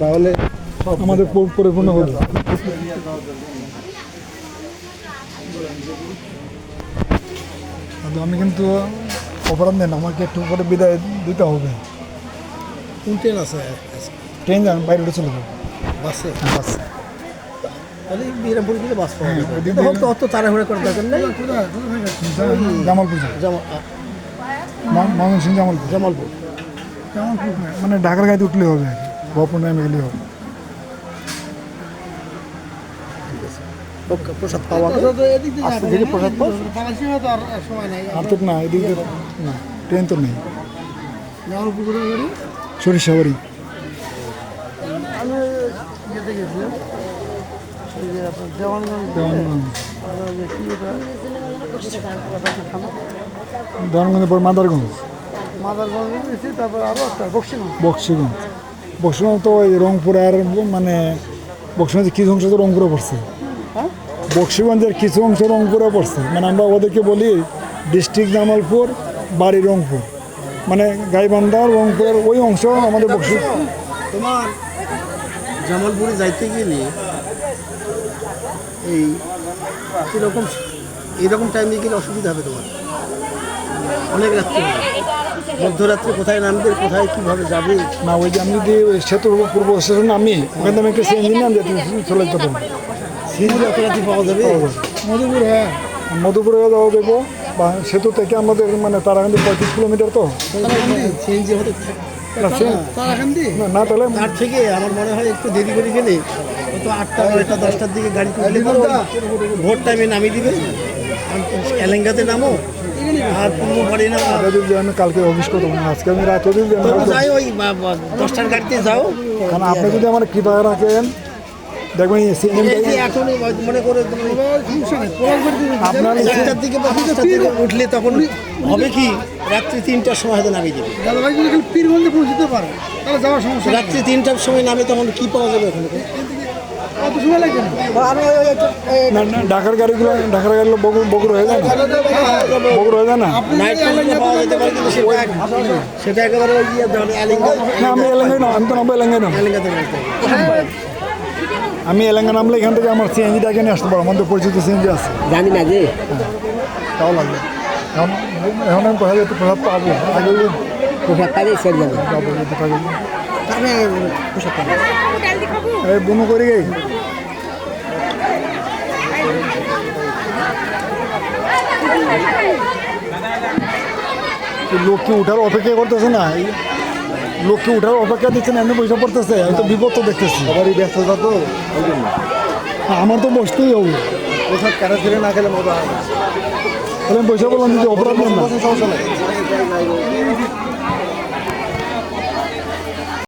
তাহলে আমাদের পরিপূর্ণ হবে। আমি কিন্তু অপরাধ নেন, আমাকে একটু পরে বিদায় দিতে হবে। কোন ট্রেন আছে? ট্রেন যান বাইরে চলে যাবো। বাসে? বাসে। তাহলে বিরামপুর গেলে বাস পাওয়া যাবে। অত তাড়াহুড়া করার দরকার নেই। জামালপুর ময়মনসিংহ জামালপুর। জামালপুর মানে ঢাকার গাড়িতে উঠলে হবে, ভবন নামে গেলে হবে। প্রসাদ পাওয়া থেকে প্রসাদ আর তো না, এদিকে না, ট্রেন তো নেই। জামালপুর গাড়ি সরিষাবাড়ি। আমি ইয়েতে গেছিলাম দেওয়ানগঞ্জের পর মাদারগঞ্জ গেছি, তারপর আরও একটা বক্সিগঞ্জ তো ওই রংপুর আর মানে বক্সিগঞ্জের কিছু অংশ তো রংপুরে পড়ছে। বক্সিগঞ্জের কিছু অংশ রংপুরে পড়ছে, মানে আমরা ওদেরকে বলি ডিস্ট্রিক্ট জামালপুর, বাড়ি রংপুর, মানে গাইবান্ধা রংপুরের ওই অংশ আমাদের বক্সি। তোমার জামালপুরে যাইতে গেলে এইরকম টাইমে গেলে অসুবিধা হবে তোমার, অনেক রাত্রে মধ্যরাত্রে কোথায় নামবে, কোথায় কীভাবে যাবে না। ওই যে আমি যদি সেতু পূর্ব স্টেশন নামি, ওখানে আমি একটা সিএনজি নাম দিয়ে চলে যেতে পারবো। সিএনজি অত রাত্রে পাওয়া যাবে? মধুপুর, হ্যাঁ মধুপুরে যাওয়া দেবো, বা সেতু থেকে আমাদের মানে তারাকান্দি 35 কিলোমিটার তো। সিএনজি হতে না, তাহলে তার থেকে আমার মনে হয় একটু দেরি করে গেলে হয়তো 8টা 9টা 10টার দিকে গাড়ি তুললে ভোর টাইমে নামিয়ে দিবে। এলেঙ্গাতে নামো আর পূর্ব বাড়ি নামো। আমি কালকে অফিস করবো না, আজকে আমি রাতে যাই ওই 10টার গাড়িতে যাও। কারণ আপনি যদি আমার কৃপা রাখেন, দেখবেন এখনই মনে করে আপনার 1টার দিকে বা 5টার দিকে উঠলে তখন হবে কি রাত্রি 3টার সময় হয়তো নামিয়ে দেবে। পীরগঞ্জে পৌঁছতে পারে তাহলে যাওয়ার সমস্যা। রাত্রি 3টার সময় নামে তখন কি পাওয়া যাবে ওখানে? কত সময় লাগবে না? ঢাকার গাড়িগুলো বগুড় হয়ে যায় না, বগুড় হয়ে যায় না। নাইট পাওয়া যেতে পারে, কিন্তু সেটা একেবারে ওই এলেঙ্গা। না, আমি এলেঙ্গায় না, আমি তো নামবো এলেঙ্গায় না। এলেঙ্গাতে আমি এলেঙ্গা নামলে এখান থেকে আমার সিএনজিটাকে নিয়ে আসতে পারবো, আমাদের পরিচিত সিএনজি আছে। জানি না যে তাও লাগবে। এখন আমি কোথায় যেতে প্রসাদ পাবো? আগে পোশাক পাইলে সেরে যাবে। যাবো, যেতে পারবো। আমি পোশাক পাবো এই বুনু করি গে লোককে উঠার অপেক্ষা করতেছে না, লোককে উঠার অপেক্ষা দিচ্ছে না, এমনি পয়সা পড়তেছে। আমি তো বিপদ তো দেখতেছি, সবারই ব্যস্ততা তো ওই জন্য আমার তো বসতেই হবে। পোশাক কাটা ছেড়ে না খেলে মজা হয় না। তাহলে আমি পয়সা বললাম যদি অপরাধ নেন না। সমস্যা নেই।